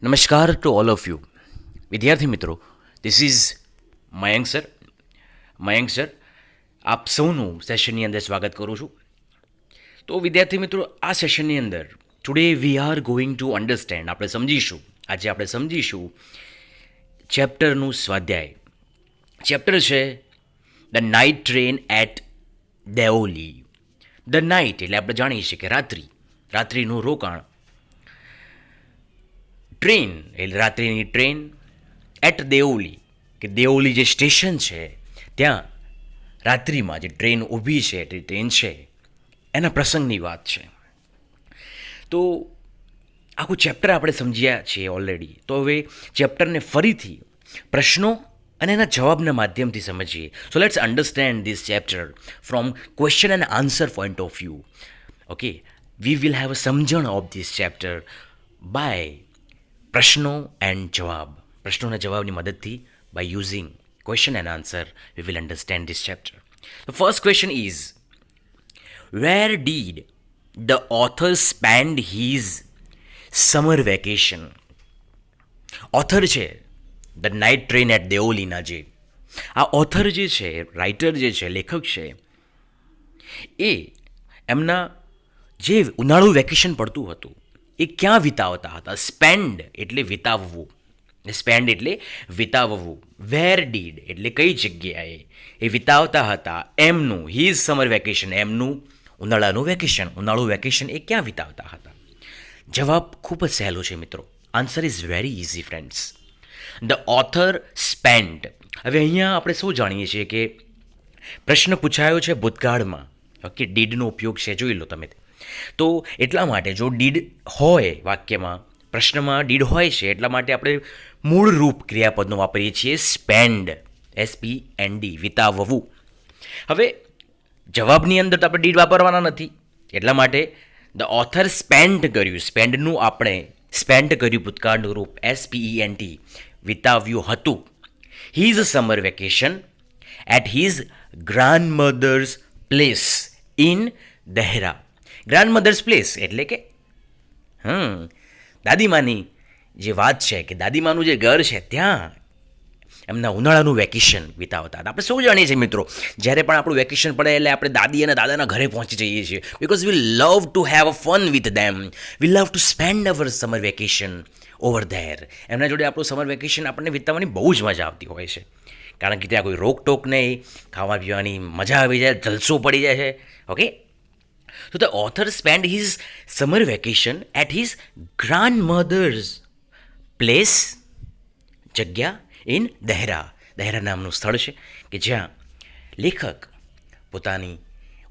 નમસ્કાર to all of you વિદ્યાર્થી મિત્રો. This is Mayank sir. આપ સૌનું સેશનની અંદર સ્વાગત કરું છું. તો વિદ્યાર્થી મિત્રો, આ સેશનની અંદર today we are going to understand, આજે આપણે સમજીશું ચેપ્ટરનું સ્વાધ્યાય. ચેપ્ટર છે the night train at Deoli. The night એટલે આપણે જાણીએ છીએ કે રાત્રિનું રોકાણ. ટ્રેન એટલે રાત્રિની ટ્રેન. એટ દેઓલી કે દેઓલી જે સ્ટેશન છે ત્યાં રાત્રિમાં જે ટ્રેન ઊભી છે, તે ટ્રેન છે, એના પ્રસંગની વાત છે. તો આખું ચેપ્ટર આપણે સમજ્યા છીએ ઓલરેડી. તો હવે ચેપ્ટરને ફરીથી પ્રશ્નો અને એના જવાબના માધ્યમથી સમજીએ. So let's understand this chapter from question and answer point of view. Okay, we will have a સમજણ ઓફ ધીસ ચેપ્ટર બાય પ્રશ્નો એન્ડ જવાબ. પ્રશ્નો અને જવાબની મદદથી by using question and answer we will understand this chapter. The first question is, where did the author spend his summer vacation? Author છે the night train at દેઓલીના જે આ ઓથર જે છે, રાઇટર જે છે, લેખક છે, એ એમના જે ઉનાળુ વેકેશન પડતું હતું એ ક્યાં વિતાવતા હતા? સ્પેન્ડ એટલે વિતાવવું, વેર ડીડ એટલે કઈ જગ્યાએ એ વિતાવતા હતા એમનું હીઝ સમર વેકેશન, એમનું ઉનાળુ વેકેશન એ ક્યાં વિતાવતા હતા? જવાબ ખૂબ જ સહેલો છે મિત્રો. Answer is very easy friends. The author spend. હવે અહીંયા આપણે શું જાણીએ છીએ કે પ્રશ્ન પૂછાયો છે ભૂતકાળમાં. ઓકે, ડીડનો ઉપયોગ છે, જોઈ લો તમે. તો એટલા માટે જો ડીડ હોય વાક્યમાં, પ્રશ્નમાં ડીડ હોય છે, એટલા માટે આપણે મૂળ રૂપ ક્રિયાપદનો વાપરીએ છીએ સ્પેન્ડ, SPEND, વિતાવવું. હવે જવાબની અંદર તો આપણે ડીડ વાપરવાના નથી, એટલા માટે ધ ઓથર સ્પેન્ડ કર્યું ભૂતકાળનું રૂપ SPEND, વિતાવ્યું હતું. His summer vacation at his grandmother's place in Dehra. Grandmother's place એટલે કે દાદીમાની જે વાત છે કે દાદીમાનું જે ઘર છે ત્યાં એમના ઉનાળાનું વેકેશન વિતાવતા હતા. આપણે સૌ જાણીએ છીએ મિત્રો, જ્યારે પણ આપણું વેકેશન પડે એટલે આપણે દાદી અને દાદાના ઘરે પહોંચી જઈએ છીએ, because we love to have a fun with them. We love to spend our summer vacation over there. એમના જોડે આપણું સમર વેકેશન આપણને વિતાવવાની બહુ જ મજા આવતી હોય છે, કારણ કે ત્યાં કોઈ રોકટોક નહીં, ખાવા પીવાની મજા આવી જાય, જલસો પડી જાય છે. Okay, so the author spent his summer vacation at his grandmother's place, જગ્યા, ઇન દહેરા નામનું સ્થળ છે કે જ્યાં લેખક પોતાની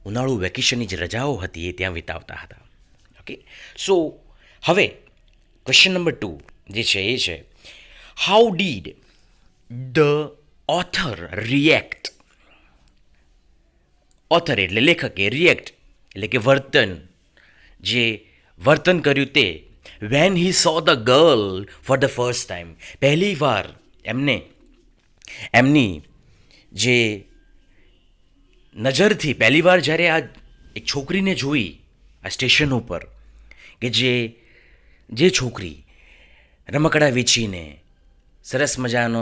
ઉનાળુ વેકેશનની જે રજાઓ હતી એ ત્યાં વિતાવતા હતા. ઓકે, સો હવે ક્વેશ્ચન નંબર 2 જે છે એ છે, how did the author react? Author એટલે લેખકે, રિએક્ટ એટલે કે વર્તન કર્યું તે. When he saw the girl for the first time, પહેલી વાર એમની જે નજરથી પહેલી વાર જ્યારે આ એક છોકરીને જોઈ આ સ્ટેશન ઉપર, કે જે છોકરી રમકડા વેચીને, સરસ મજાનો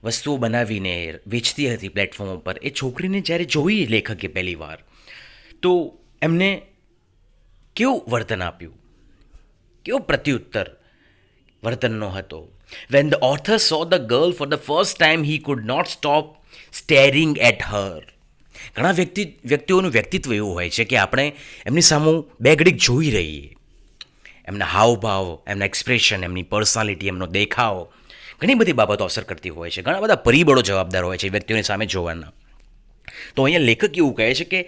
વસ્તુઓ બનાવીને વેચતી હતી પ્લેટફોર્મ ઉપર, એ છોકરીને જ્યારે જોઈ લેખકે પહેલી વાર, તો એમને કેવું વર્તન આપ્યું, કેવો પ્રત્યુત્તર વર્તનનો હતો? When the author saw the girl for the first time he could not stop staring at her. ઘણા વ્યક્તિઓનું વ્યક્તિત્વ એવું હોય છે કે આપણે એમની સામે બે ઘડીક જોઈ રહીએ. એમના હાવભાવ, એમના એક્સપ્રેશન, એમની પર્સનાલિટી, એમનો દેખાવ, ઘણી બધી બાબતો અસર કરતી હોય છે. ઘણા બધા પરિબળો જવાબદાર હોય છે વ્યક્તિઓની સામે જોવાના. તો અહીંયા લેખક એવું કહે છે કે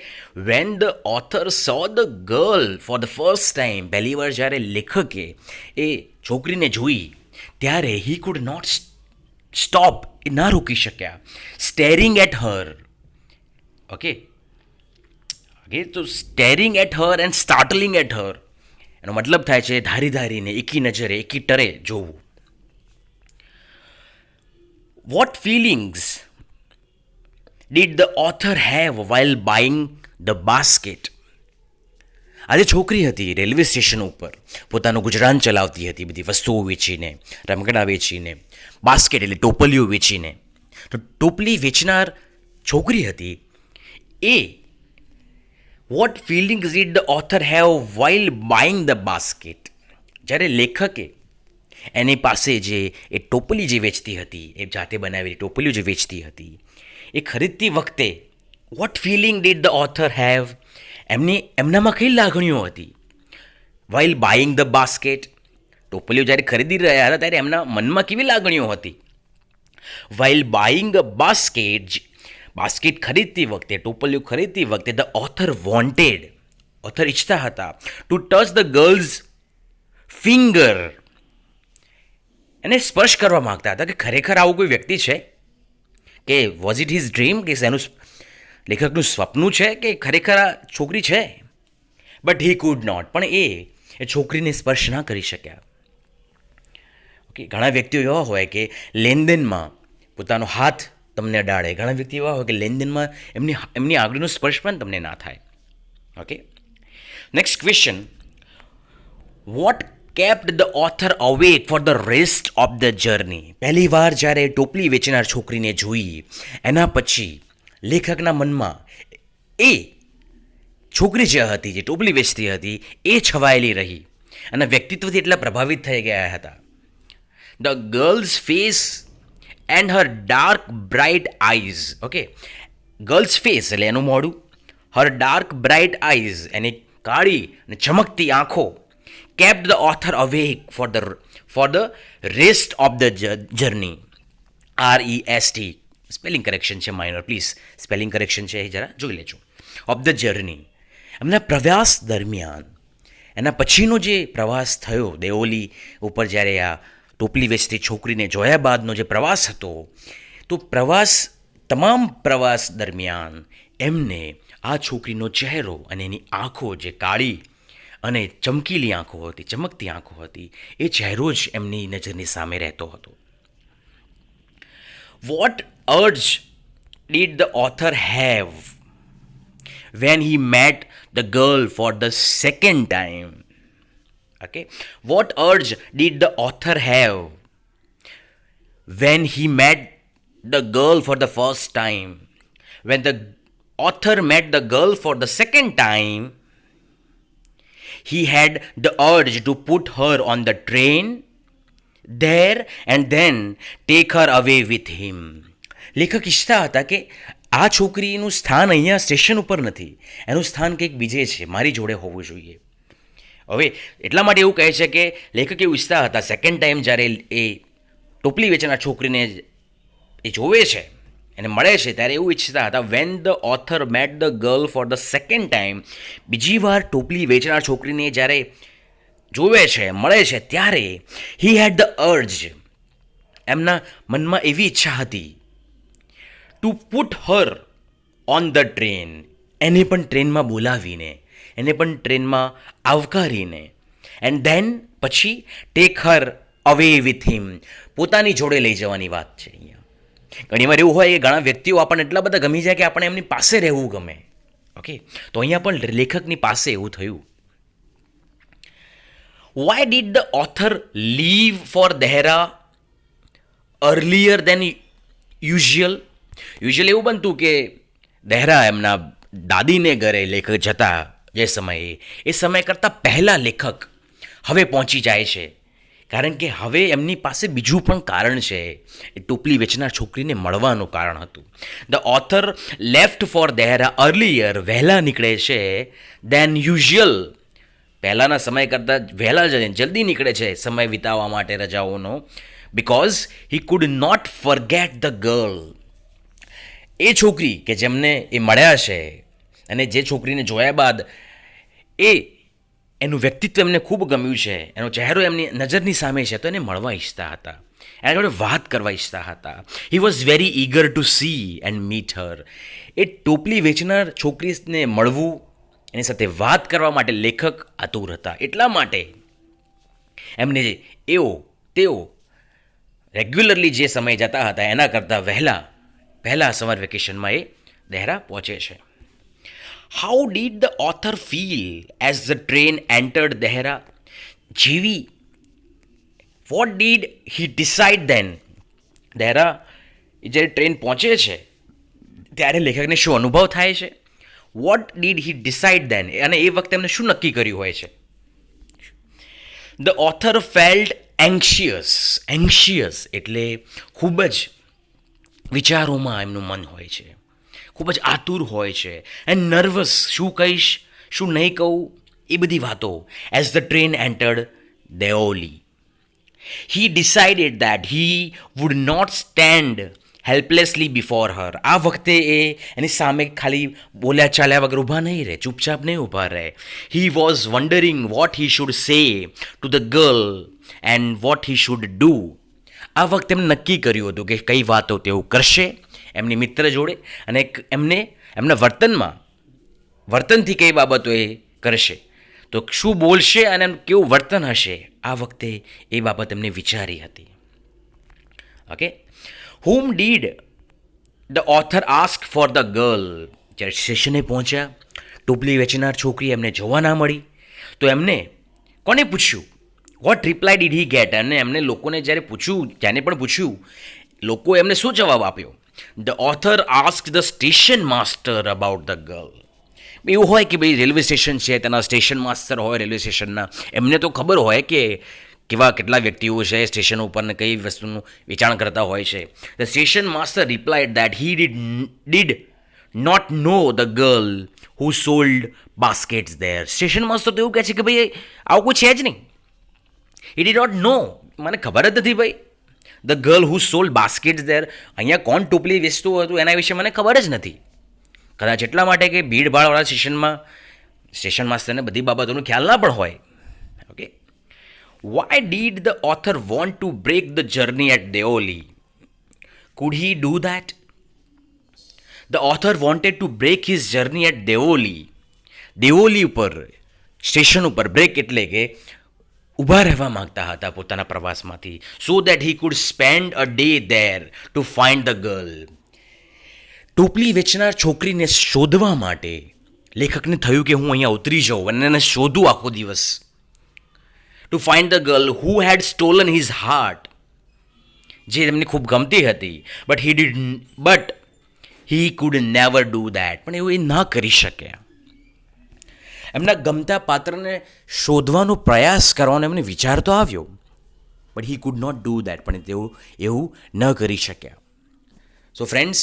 when the author saw the girl for the first time, પહેલી વાર જ્યારે લેખકે એ છોકરીને જોઈ ત્યારે હી કુડ નોટ સ્ટોપ, એ ના રોકી શક્યા, સ્ટેરિંગ એટ હર. ઓકે, તો staring at her and startling at her, એનો મતલબ થાય છે ધારીને, એકી નજરે, એકી ટરે જોવું. What feelings did the author have while buying the basket? આ જે છોકરી હતી રેલવે સ્ટેશન ઉપર પોતાનું ગુજરાન ચલાવતી હતી, બધી વસ્તુઓ વેચીને, રમકડા વેચીને, બાસ્કેટ એટલે ટોપલીઓ વેચીને. તો ટોપલી વેચનાર છોકરી હતી એ what feelings did the author have while buying the basket. જ્યારે લેખકે એની પાસે જે એ ટોપલી જે વેચતી હતી, એ જાતે બનાવેલી ટોપલીઓ જે વેચતી હતી, એ ખરીદતી વખતે what feeling did the author have, એમનામાં કઈ લાગણીઓ હતી. વાઇલ બાઇંગ ધ બાસ્કેટ, ટોપલીઓ જ્યારે ખરીદી રહ્યા હતા ત્યારે એમના મનમાં કેવી લાગણીઓ હતી. વાઇલ બાઇંગ અ બાસ્કેટ ખરીદતી વખતે, ટોપલીઓ ખરીદતી વખતે ધ ઓથર વોન્ટેડ, ઓથર ઈચ્છતા હતા two touch the girls finger, એને સ્પર્શ કરવા માગતા હતા કે ખરેખર આવું કોઈ વ્યક્તિ છે, કે વોઝ ઇટ હિઝ ડ્રીમ, કે એનું લેખકનું સ્વપ્નું છે, કે ખરેખર આ છોકરી છે. બટ હી કુડ નોટ, પણ એ છોકરીને સ્પર્શ ના કરી શક્યા. ઓકે, ઘણા વ્યક્તિઓ એવા હોય કે લેનદેનમાં પોતાનો હાથ તમને અડાડે, ઘણા વ્યક્તિ એવા હોય કે લેનદેનમાં એમની આંગળીનો સ્પર્શ પણ તમને ના થાય. Okay, next question, what kept the author awake for the rest of the journey. પહેલી વાર જ્યારે ટોપલી વેચનાર છોકરીને જોઈ એના પછી લેખકના મનમાં એ છોકરી જે હતી, જે ટોપલી વેચતી હતી, એ છવાયેલી રહી અને વ્યક્તિત્વથી એટલા પ્રભાવિત થઈ ગયા હતા. The girls face and her dark bright eyes. Okay, girls face એટલે એનું મોઢું, હર ડાર્ક બ્રાઇટ આઈઝ એની કાળી અને ચમકતી આંખો, kept the author awake for the rest of the journey. REST spelling correction છે માઇનર, પ્લીઝ સ્પેલિંગ કરેક્શન છે એ જરા જોઈ લેજો. ઓફ ધ જર્ની, એમના પ્રવાસ દરમિયાન, એના પછીનો જે પ્રવાસ થયો દેઓલી ઉપર, જ્યારે આ ટોપલી વેચતી છોકરીને જોયા બાદનો જે પ્રવાસ હતો, તો તમામ પ્રવાસ દરમિયાન એમને આ છોકરીનો ચહેરો અને એની આંખો, જે કાળી અને ચમકીલી આંખો હતી, ચમકતી આંખો હતી, એ ચહેરો જ એમની નજરની સામે રહેતો હતો. What urge did the author have when he met the girl for the second time. Okay, what urge did the author have when he met the girl for the first time. When the author met the girl for the second time, he had the urge to put her on the train there and then take her away with him. લેખક ઈચ્છતા હતા કે આ છોકરીનું સ્થાન અહીંયા station ઉપર નથી, એનું સ્થાન કંઈક બીજે છે, મારી જોડે હોવું જોઈએ. હવે એટલા માટે એવું કહે છે કે લેખક એવું ઈચ્છતા હતા, સેકન્ડ ટાઈમ જ્યારે એ ટોપલી વેચનાર છોકરીને એ જોવે છે, એને મળે છે, ત્યારે એવું ઈચ્છતા હતા, when the author met the girl for the second time, બીજી વાર ટોપલી વેચનાર છોકરીને જ્યારે જોવે છે, મળે છે, ત્યારે હી હેડ ધ અર્જ, એમના મનમાં એવી ઈચ્છા હતી, two put Har on the train, એને પણ ટ્રેનમાં બોલાવીને, એને પણ ટ્રેનમાં આવકારીને, એન્ડ ધેન પછી ટેક હર અવે વિથ હિમ, પોતાની જોડે લઈ જવાની વાત છે. અહીંયા ઘણીવાર એવું હોય કે ઘણા વ્યક્તિઓ આપણને એટલા બધા ગમી જાય કે આપણે એમની પાસે રહેવું ગમે. ઓકે, તો અહીંયા પણ લેખકની પાસે એવું થયું. Why did the author leave for Dehra earlier than usual. Usual એવું બનતું કે દહેરા એમના દાદીને ઘરે લેખક જતા જે સમયે, એ સમય કરતાં પહેલાં લેખક હવે પહોંચી જાય છે, કારણ કે હવે એમની પાસે બીજું પણ કારણ છે, એ ટોપલી વેચનાર છોકરીને મળવાનું કારણ હતું. The author left for Dehra earlier, વહેલા નીકળે છે, દેન યુઝ્યુઅલ, પહેલાંના સમય કરતાં વહેલા જલ્દી નીકળે છે સમય વિતાવવા માટે રજાઓનો, because he could not forget the girl. એ છોકરી કે જેમને એ મળ્યા છે અને જે છોકરીને જોયા બાદ એનું વ્યક્તિત્વ એમને ખૂબ ગમ્યું છે, એનો ચહેરો એમની નજરની સામે છે, તો એને મળવા ઈચ્છતા હતા, એના જોડે વાત કરવા ઈચ્છતા હતા. He was very eager to see and meet her. એ ટોપલી વેચનાર છોકરીને મળવું, એની સાથે વાત કરવા માટે લેખક આતુર હતા. એટલા માટે એમને તેઓ રેગ્યુલરલી જે સમય જતા હતા એના કરતાં પહેલાં સમર વેકેશનમાં એ દહેરા પહોંચે છે. How did the author feel as the train entered Dehra? જેવી what did he decide then? Dehra જ્યારે ટ્રેન પહોંચે છે ત્યારે લેખકને શું અનુભવ થાય છે? વોટ ડીડ હી ડિસાઇડ દેન? અને એ વખતે એમને શું નક્કી કર્યું હોય છે? ધ ઓથર ફેલ્ટ એન્શિયસ એટલે ખૂબ જ વિચારોમાં એમનું મન હોય છે, ખૂબ જ આતુર હોય છે, એન્ડ નર્વસ, શું કહીશ શું નહીં કહું એ બધી વાતો. As the train entered Deoli, he decided that he would not stand helplessly before her. આ વખતે એ એની સામે ખાલી બોલ્યા ચાલ્યા વગર ઊભા નહીં રહે, ચૂપચાપ નહીં ઊભા રહે. He was wondering what he should say to the girl and what he should do. આ વખતે એમને નક્કી કર્યું હતું કે કઈ વાતો તેઓ કરશે એમની મિત્ર જોડે અને એમના વર્તનથી કઈ બાબતો એ કરશે, તો શું બોલશે અને કેવું વર્તન હશે. આ વખતે એ બાબત એમને વિચારી હતી. Okay, whom did the author ask for the girl? જ્યારે સ્ટેશને પહોંચ્યા, ટોપલી વેચનાર છોકરી એમને જોવા ના મળી, તો એમને કોને પૂછ્યું? What reply did he get? અને એમને લોકોને જ્યારે પણ પૂછ્યું, લોકોએ એમને શું જવાબ આપ્યો? The author ask the station master about the girl. એવું હોય કે ભાઈ રેલવે સ્ટેશન છે, તેના સ્ટેશન માસ્ટર હોય રેલવે સ્ટેશનના, એમને તો ખબર હોય કે કેટલા વ્યક્તિઓ છે સ્ટેશન ઉપર ને કઈ વસ્તુનું વેચાણ કરતા હોય છે. The station master replied that he did not know the girl who sold baskets there. Station master તો એવું કહે છે કે ભાઈ આવું કોઈ છે જ નહીં. હી ડીડ નોટ નો, મને ખબર જ નથી ભાઈ. The girl who sold baskets there, અહીંયા કોણ ટોપલી વેચતું હતું એના વિશે મને ખબર જ નથી. કદાચ એટલા માટે કે ભીડભાડવાળા સ્ટેશન માસ્ટરને બધી બાબતોનો ખ્યાલ ના પણ હોય. Okay, why did the author want to break the journey at Deoli? Could he do that? The author wanted to break his journey at Deoli. Deoli ઉપર, સ્ટેશન ઉપર, બ્રેક એટલે કે ઊભા રહેવા માંગતા હતા પોતાના પ્રવાસમાંથી, so that he could spend a day there to find the girl. ટોપલી વેચનાર છોકરીને શોધવા માટે લેખકને થયું કે હું અહીંયા ઉતરી જાઉં અને એને શોધું આખો દિવસ. Two find the girl who head stolen his heart, જે એમને ખૂબ ગમતી હતી. But he food never do that. પણ એવું એ ના કરી શક્યા. એમના ગમતા પાત્રને શોધવાનો પ્રયાસ કરવાનો એમને વિચાર તો આવ્યો, but he could not do that. પણ તેઓ એવું ન કરી શક્યા. સો ફ્રેન્ડ્સ,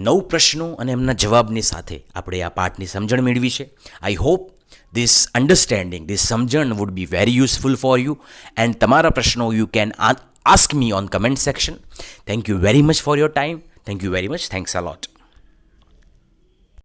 9 પ્રશ્નો અને એમના જવાબની સાથે આપણે આ પાઠની સમજણ મેળવી છે. I hope this understanding, this સમજણ would be very useful for you. And તમારા પ્રશ્નો you can ask me on comment section. Thank you very much for your time. Thank you very much. Thanks a lot.